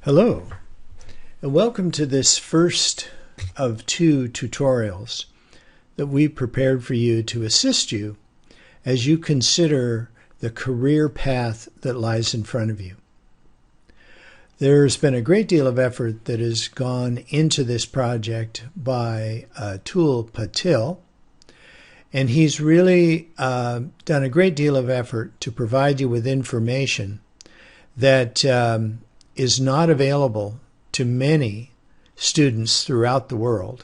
Hello, and welcome to this first of two tutorials that we prepared for you to assist you as you consider the career path that lies in front of you. There's been a great deal of effort that has gone into this project by Atul Patil, and he's really done a great deal of effort to provide you with information that is not available to many students throughout the world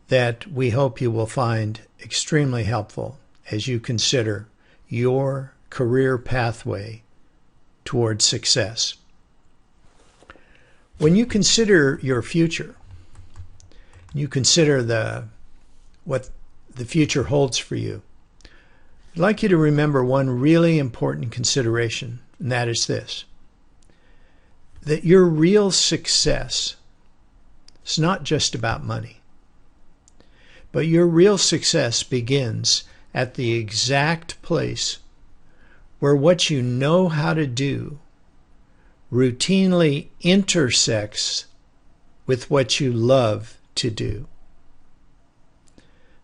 that we hope you will find extremely helpful as you consider your career pathway towards success. When you consider your future, you consider what the future holds for you, I'd like you to remember one really important consideration, and that is this: that your real success is not just about money, but your real success begins at the exact place where what you know how to do routinely intersects with what you love to do.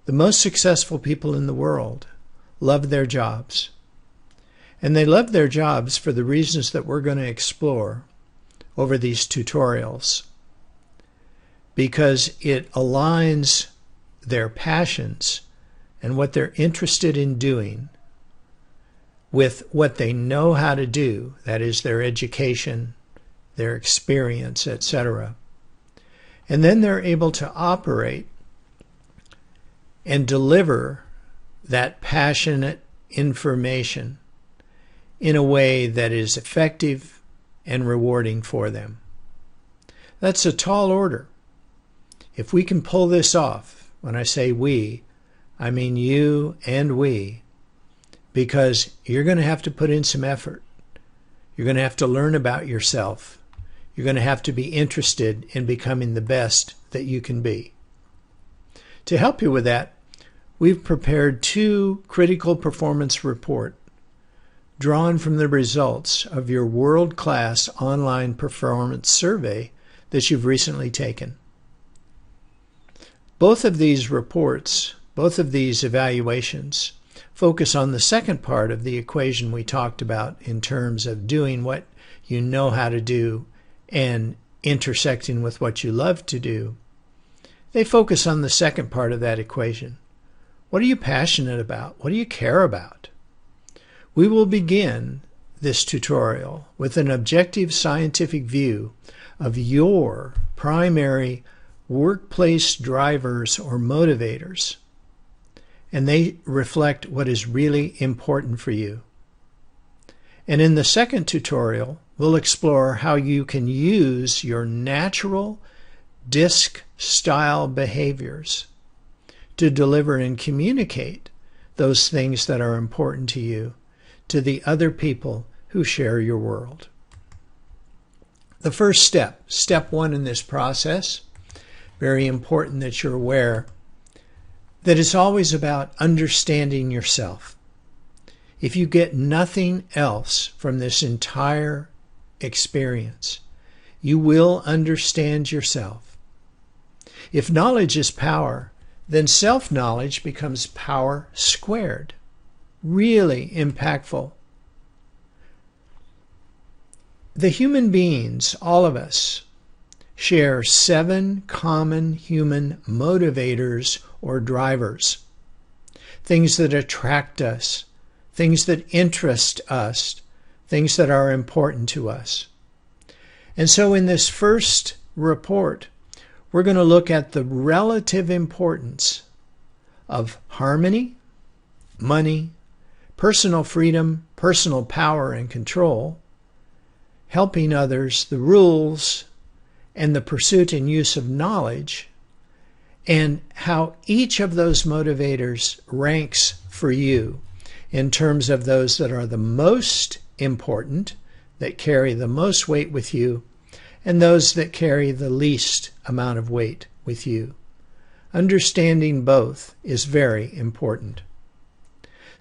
The most successful people in the world love their jobs, and they love their jobs for the reasons that we're going to explore over these tutorials, because it aligns their passions and what they're interested in doing with what they know how to do, that is their education, their experience, etc. And then they're able to operate and deliver that passionate information in a way that is effective and rewarding for them. That's a tall order. If we can pull this off, when I say we, I mean you and we, because you're going to have to put in some effort. You're going to have to learn about yourself. You're going to have to be interested in becoming the best that you can be. To help you with that, we've prepared two critical performance reports drawn from the results of your world-class online performance survey that you've recently taken. Both of these reports, both of these evaluations, focus on the second part of the equation we talked about in terms of doing what you know how to do and intersecting with what you love to do. They focus on the second part of that equation. What are you passionate about? What do you care about? We will begin this tutorial with an objective scientific view of your primary workplace drivers or motivators, and they reflect what is really important for you. And in the second tutorial, we'll explore how you can use your natural DISC-style behaviors to deliver and communicate those things that are important to you to the other people who share your world. The first step one in this process, very important that you're aware, that it's always about understanding yourself. If you get nothing else from this entire experience, you will understand yourself. If knowledge is power, then self-knowledge becomes power squared. Really impactful. The human beings, all of us, share 7 common human motivators or drivers. Things that attract us, things that interest us, things that are important to us. And so in this first report, we're going to look at the relative importance of harmony, money, personal freedom, personal power and control, helping others, the rules, and the pursuit and use of knowledge, and how each of those motivators ranks for you in terms of those that are the most important, that carry the most weight with you, and those that carry the least amount of weight with you. Understanding both is very important.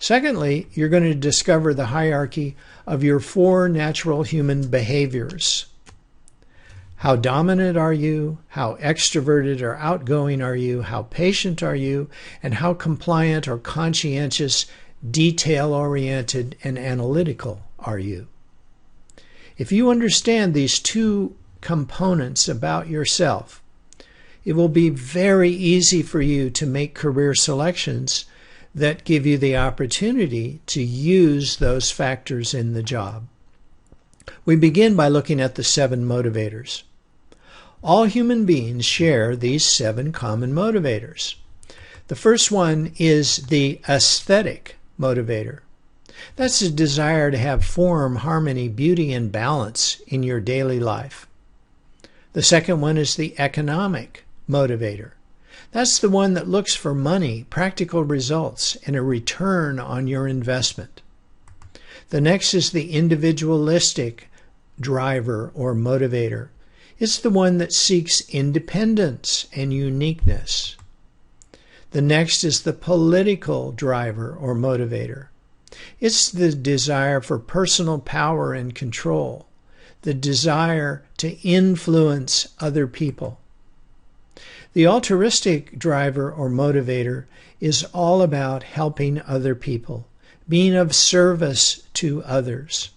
Secondly, you're going to discover the hierarchy of your 4 natural human behaviors. How dominant are you? How extroverted or outgoing are you? How patient are you? And how compliant or conscientious, detail-oriented, and analytical are you? If you understand these two components about yourself, it will be very easy for you to make career selections that give you the opportunity to use those factors in the job. We begin by looking at the 7 motivators. All human beings share these 7 common motivators. The first one is the aesthetic motivator. That's a desire to have form, harmony, beauty, and balance in your daily life. The second one is the economic motivator. That's the one that looks for money, practical results, and a return on your investment. The next is the individualistic driver or motivator. It's the one that seeks independence and uniqueness. The next is the political driver or motivator. It's the desire for personal power and control, the desire to influence other people. The altruistic driver or motivator is all about helping other people, being of service to others.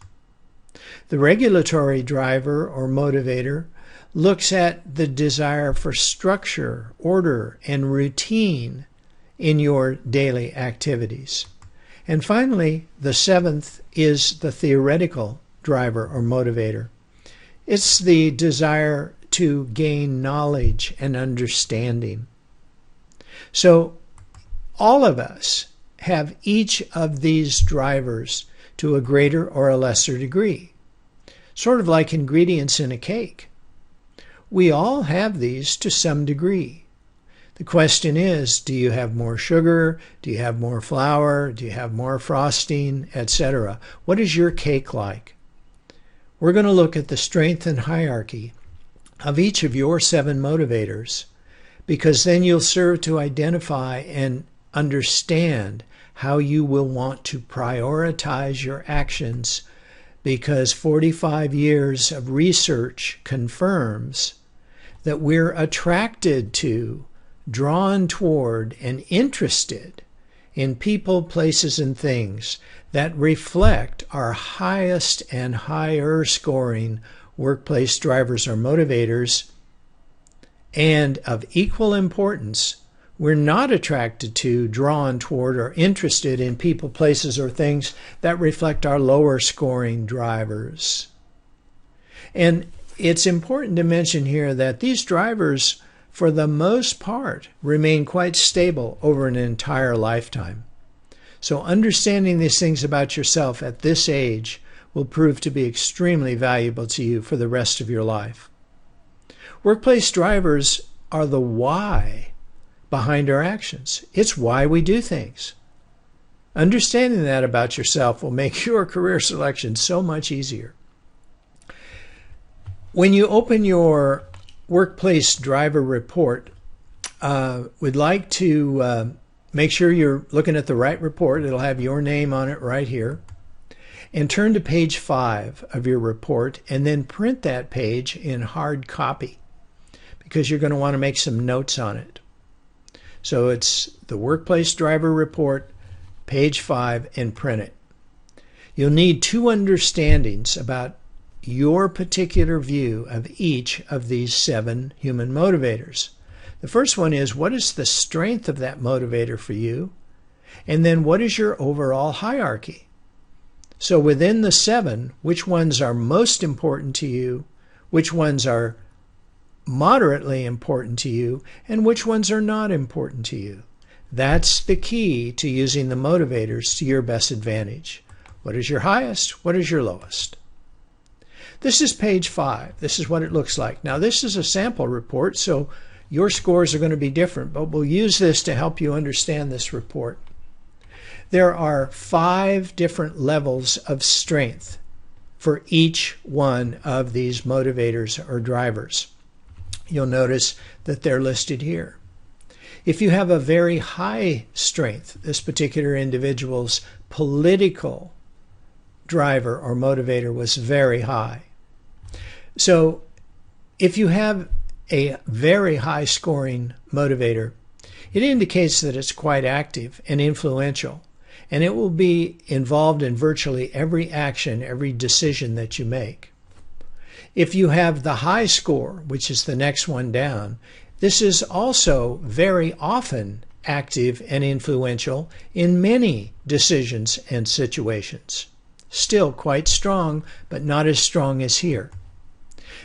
The regulatory driver or motivator looks at the desire for structure, order, and routine in your daily activities. And finally, the 7th is the theoretical driver or motivator. It's the desire to gain knowledge and understanding. So all of us have each of these drivers to a greater or a lesser degree, sort of like ingredients in a cake. We all have these to some degree. The question is, do you have more sugar? Do you have more flour? Do you have more frosting, etc.? What is your cake like? We're going to look at the strength and hierarchy of each of your 7 motivators, because then you'll serve to identify and understand how you will want to prioritize your actions, because 45 years of research confirms that we're attracted to, drawn toward, and interested in people, places, and things that reflect our highest and higher scoring workplace drivers or motivators. And of equal importance, we're not attracted to, drawn toward, or interested in people, places, or things that reflect our lower scoring drivers. And it's important to mention here that these drivers, for the most part, remain quite stable over an entire lifetime. So understanding these things about yourself at this age will prove to be extremely valuable to you for the rest of your life. Workplace drivers are the why behind our actions. It's why we do things. Understanding that about yourself will make your career selection so much easier. When you open your workplace driver report, we'd like to make sure you're looking at the right report. It'll have your name on it right here. And turn to page 5 of your report and then print that page in hard copy, because you're going to want to make some notes on it. So it's the workplace driver report, page 5, and print it. You'll need 2 understandings about your particular view of each of these 7 human motivators. The first one is, what is the strength of that motivator for you? And then what is your overall hierarchy? So within the 7, which ones are most important to you, which ones are moderately important to you, and which ones are not important to you? That's the key to using the motivators to your best advantage. What is your highest? What is your lowest? This is page 5. This is what it looks like. Now, this is a sample report, so your scores are going to be different, but we'll use this to help you understand this report. There are 5 different levels of strength for each one of these motivators or drivers. You'll notice that they're listed here. If you have a very high strength, this particular individual's political driver or motivator was very high. So If you have a very high scoring motivator, it indicates that it's quite active and influential, and it will be involved in virtually every action, every decision that you make. If you have the high score, which is the next one down, this is also very often active and influential in many decisions and situations. Still quite strong, but not as strong as here.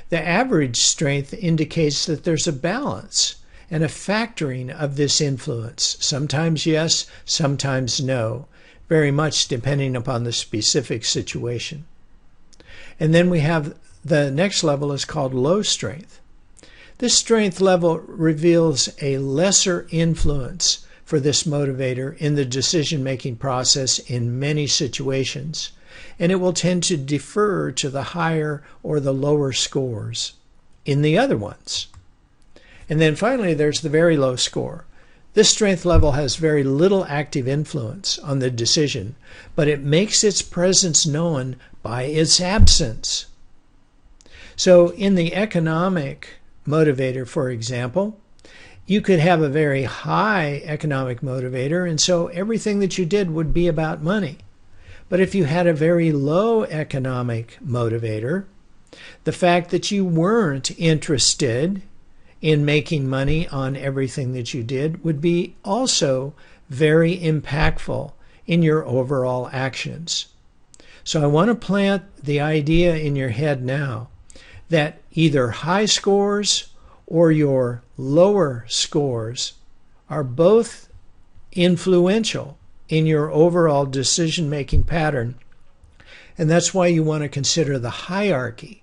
The average strength indicates that there's a balance and a factoring of this influence. Sometimes yes, sometimes no, very much depending upon the specific situation. And then we have the next level is called low strength. This strength level reveals a lesser influence for this motivator in the decision-making process in many situations, and it will tend to defer to the higher or the lower scores in the other ones. And then finally, there's the very low score. This strength level has very little active influence on the decision, but it makes its presence known by its absence. So in the economic motivator, for example, you could have a very high economic motivator, and so everything that you did would be about money. But if you had a very low economic motivator, the fact that you weren't interested in making money on everything that you did would be also very impactful in your overall actions. So I want to plant the idea in your head now that either high scores or your lower scores are both influential in your overall decision-making pattern. And that's why you want to consider the hierarchy,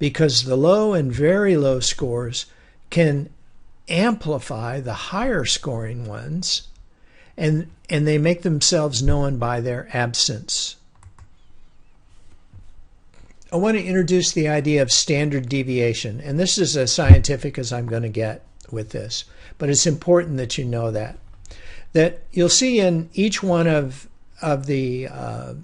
because the low and very low scores can amplify the higher scoring ones, and they make themselves known by their absence. I want to introduce the idea of standard deviation, and this is as scientific as I'm going to get with this, but it's important that you know that you'll see in each one of the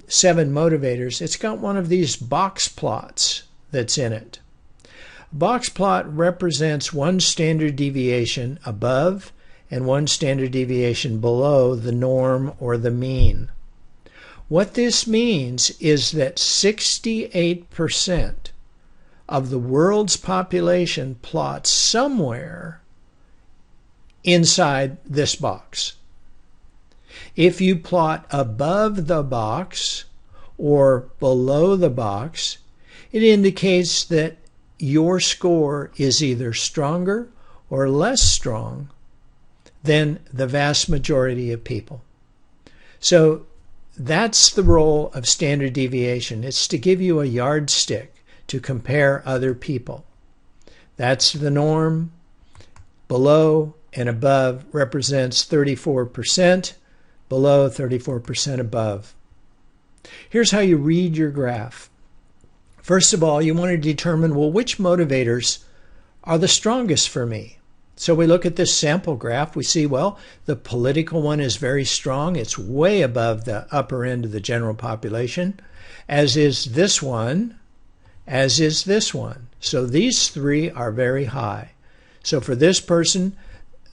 7 motivators, it's got one of these box plots that's in it. A box plot represents one standard deviation above and one standard deviation below the norm or the mean. What this means is that 68% of the world's population plots somewhere inside this box. If you plot above the box or below the box, it indicates that your score is either stronger or less strong than the vast majority of people. So that's the role of standard deviation. It's to give you a yardstick to compare other people. That's the norm. Below and above represents 34%, below 34% above. Here's how you read your graph. First of all, you want to determine, well, which motivators are the strongest for me? So we look at this sample graph. We see, well, the political one is very strong. It's way above the upper end of the general population, as is this one, as is this one. So these 3 are very high. So for this person,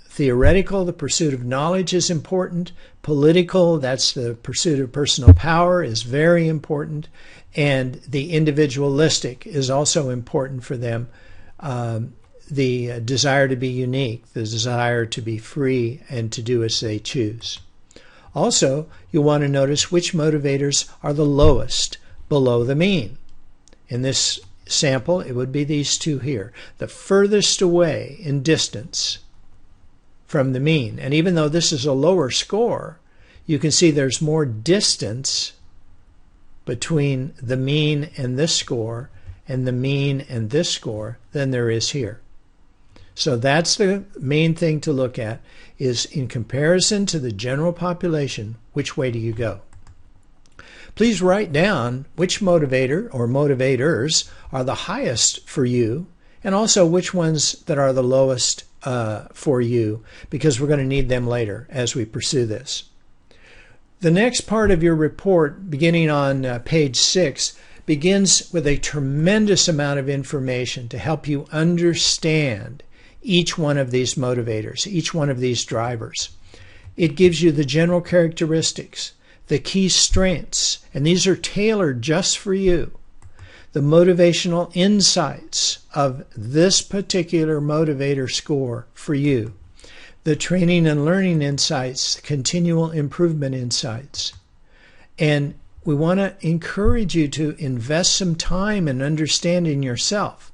theoretical, the pursuit of knowledge is important. Political, that's the pursuit of personal power, is very important. And the individualistic is also important for them. The desire to be unique, the desire to be free and to do as they choose. Also, you'll want to notice which motivators are the lowest below the mean. In this sample, it would be these 2 here, the furthest away in distance from the mean. And even though this is a lower score, you can see there's more distance between the mean and this score and the mean and this score than there is here. So that's the main thing to look at, is in comparison to the general population, which way do you go? Please write down which motivator or motivators are the highest for you, and also which ones that are the lowest for you, because we're going to need them later as we pursue this. The next part of your report, beginning on page 6, begins with a tremendous amount of information to help you understand each one of these motivators, each one of these drivers. It gives you the general characteristics, the key strengths, and these are tailored just for you. The motivational insights of this particular motivator score for you. The training and learning insights, continual improvement insights. And we want to encourage you to invest some time in understanding yourself.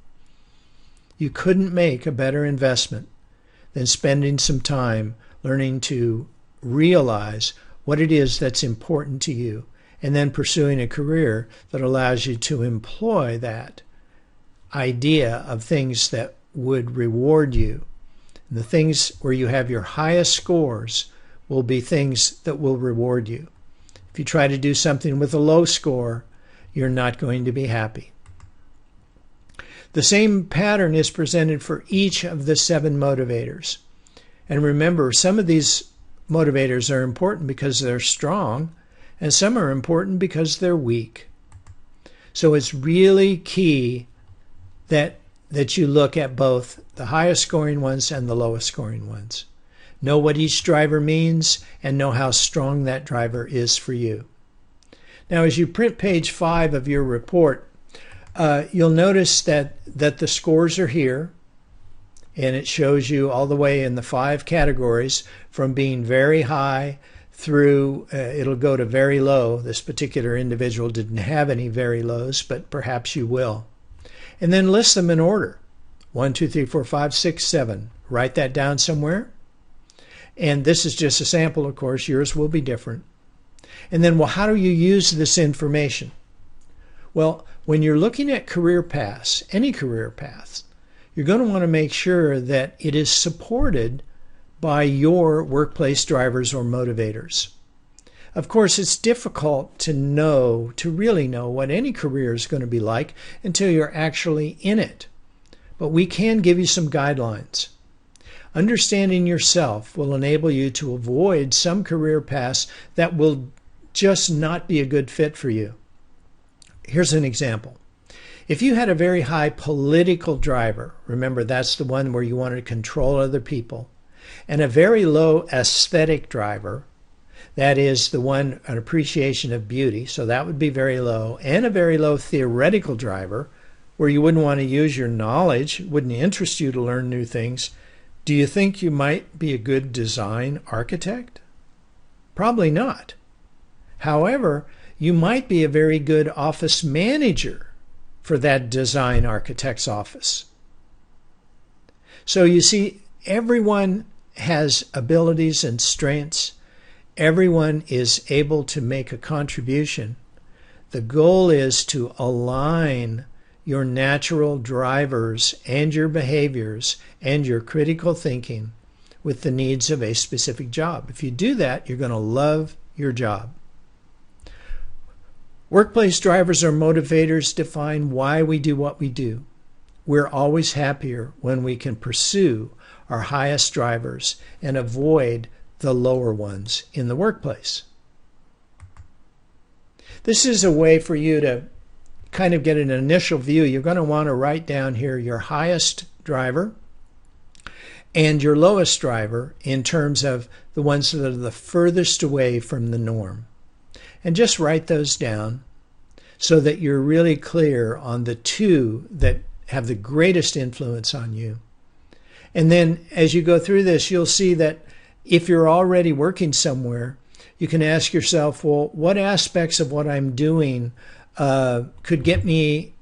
You couldn't make a better investment than spending some time learning to realize what it is that's important to you, and then pursuing a career that allows you to employ that idea of things that would reward you. And the things where you have your highest scores will be things that will reward you. If you try to do something with a low score, you're not going to be happy. The same pattern is presented for each of the 7 motivators. And remember, some of these motivators are important because they're strong, and some are important because they're weak. So it's really key that you look at both the highest scoring ones and the lowest scoring ones. Know what each driver means and know how strong that driver is for you. Now, as you print page 5 of your report, you'll notice that the scores are here, and it shows you all the way in the 5 categories from being very high through, it'll go to very low. This particular individual didn't have any very lows, but perhaps you will. And then list them in order. 1, 2, 3, 4, 5, 6, 7. Write that down somewhere. And this is just a sample, of course. Yours will be different. And then, well, how do you use this information? Well, when you're looking at career paths, any career paths, you're going to want to make sure that it is supported by your workplace drivers or motivators. Of course, it's difficult to really know what any career is going to be like until you're actually in it. But we can give you some guidelines. Understanding yourself will enable you to avoid some career paths that will just not be a good fit for you. Here's an example. If you had a very high political driver, remember that's the one where you want to control other people, and a very low aesthetic driver, that is the one, an appreciation of beauty, so that would be very low, and a very low theoretical driver, where you wouldn't want to use your knowledge, wouldn't interest you to learn new things, do you think you might be a good design architect? Probably not. However, you might be a very good office manager for that design architect's office. So you see, everyone has abilities and strengths. Everyone is able to make a contribution. The goal is to align your natural drivers and your behaviors and your critical thinking with the needs of a specific job. If you do that, you're going to love your job. Workplace drivers or motivators define why we do what we do. We're always happier when we can pursue our highest drivers and avoid the lower ones in the workplace. This is a way for you to kind of get an initial view. You're going to want to write down here your highest driver and your lowest driver in terms of the ones that are the furthest away from the norm. And just write those down so that you're really clear on the 2 that have the greatest influence on you. And then as you go through this, you'll see that if you're already working somewhere, you can ask yourself, well, what aspects of what I'm doing could get me,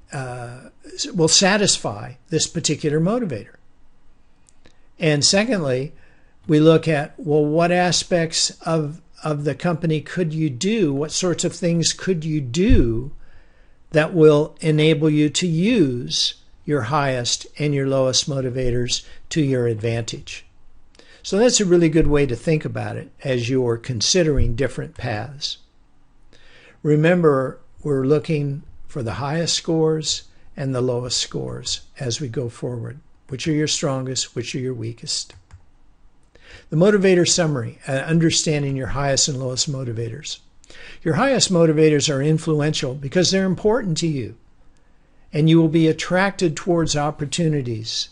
will satisfy this particular motivator? And secondly, we look at, well, what aspects of the company could you do? What sorts of things could you do that will enable you to use your highest and your lowest motivators to your advantage? So that's a really good way to think about it as you're considering different paths. Remember, we're looking for the highest scores and the lowest scores as we go forward. Which are your strongest? Which are your weakest? The motivator summary, understanding your highest and lowest motivators. Your highest motivators are influential because they're important to you, and you will be attracted towards opportunities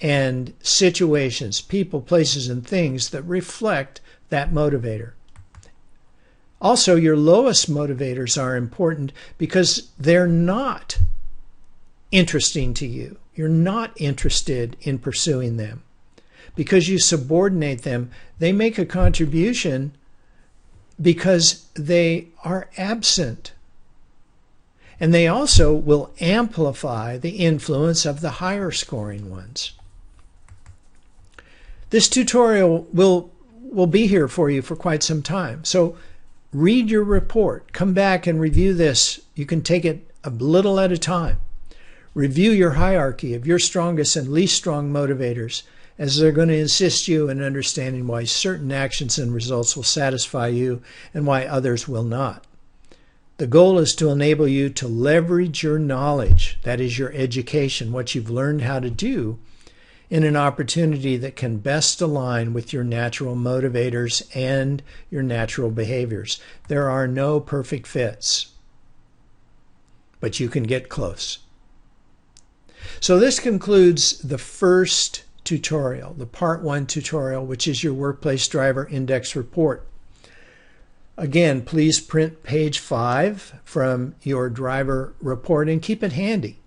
and situations, people, places, and things that reflect that motivator. Also, your lowest motivators are important because they're not interesting to you. You're not interested in pursuing them. Because you subordinate them, they make a contribution because they are absent. And they also will amplify the influence of the higher scoring ones. This tutorial will be here for you for quite some time. So read your report. Come back and review this. You can take it a little at a time. Review your hierarchy of your strongest and least strong motivators, as they're going to assist you in understanding why certain actions and results will satisfy you and why others will not. The goal is to enable you to leverage your knowledge, that is your education, what you've learned how to do, in an opportunity that can best align with your natural motivators and your natural behaviors. There are no perfect fits, but you can get close. So this concludes the first tutorial, the Part 1 tutorial, which is your Workplace Driver Index Report. Again, please print page 5 from your driver report and keep it handy.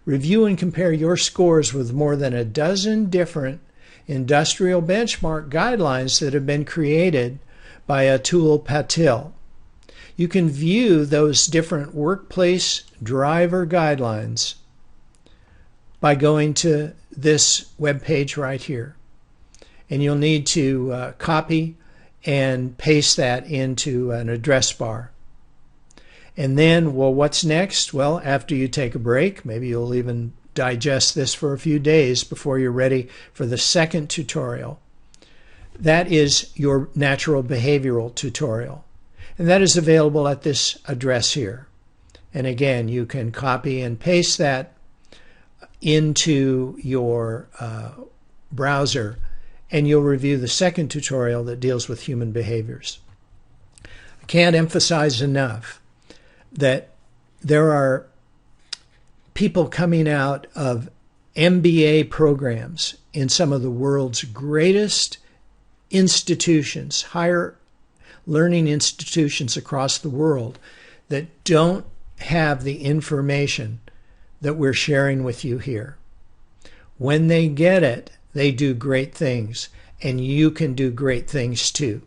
Review and compare your scores with more than a dozen different industrial benchmark guidelines that have been created by Atul Patil. You can view those different workplace driver guidelines by going to this web page right here. And you'll need to copy and paste that into an address bar. And then, well, what's next? Well, after you take a break, maybe you'll even digest this for a few days before you're ready for the second tutorial. That is your natural behavioral tutorial. And that is available at this address here. And again, you can copy and paste that into your browser, and you'll review the second tutorial that deals with human behaviors. I can't emphasize enough that there are people coming out of MBA programs in some of the world's greatest institutions, higher learning institutions across the world, that don't have the information that we're sharing with you here. When they get it, they do great things, and you can do great things too.